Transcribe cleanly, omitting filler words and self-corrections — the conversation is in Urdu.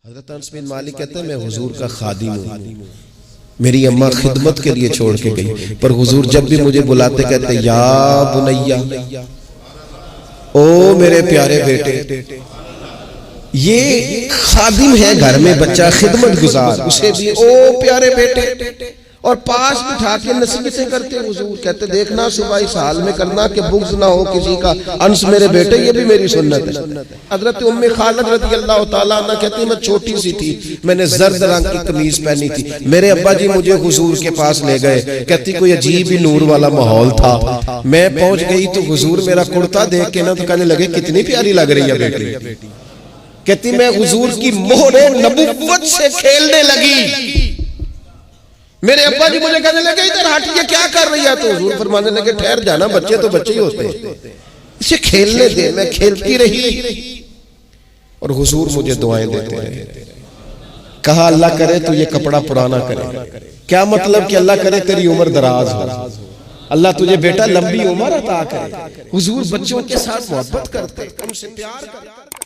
حضرت انس بن مالک کہتے ہیں میں حضور کا خادم ہوں، میری اماں خدمت کے لیے چھوڑ کے گئی، پر حضور جب بھی مجھے بلاتے کہتے یا بنیا، او میرے پیارے بیٹے. یہ خادم ہے گھر میں، بچہ خدمت گزار، اسے بھی او پیارے بیٹے، اور پاس بٹھا کے نصیحتیں کرتے. حضور کہتے دیکھنا صبح اس حال میں کرنا کہ بغض نہ ہو کسی کا، انس میرے بیٹے یہ بھی میری سنت ہے. حضرت ام خالد رضی اللہ تعالیٰ عنہ کہتی میں چھوٹی سی تھی، میں نے زرد رنگ کی قمیض پہنی تھی، میرے ابا جی مجھے حضور کے پاس لے گئے، کہتی کوئی عجیب ہی نور والا ماحول تھا، میں پہنچ گئی تو حضور میرا کرتا دیکھ کے نا تو کہنے لگے کتنی پیاری لگ رہی ہے بیٹی. کہتی میں حضور کی مہر نبوت سے کھیلنے لگی، میرے ابا جی مجھے کہنے لگے ادھر ہٹ یہ کیا کر رہی ہے، تو حضور فرمانے لگے ٹھہر جانا، بچے تو بچے ہی ہوتے ہیں، اسے کھیلنے دے. میں کھیلتی رہی اور حضور مجھے دعائیں دیتے رہے. کہا اللہ کرے تو یہ کپڑا پرانا کرے. کیا مطلب کہ اللہ کرے تیری عمر دراز ہو، اللہ تجھے بیٹا لمبی عمر عطا کرے. حضور بچوں کے ساتھ محبت کرتے، ان سے پیار کرتے.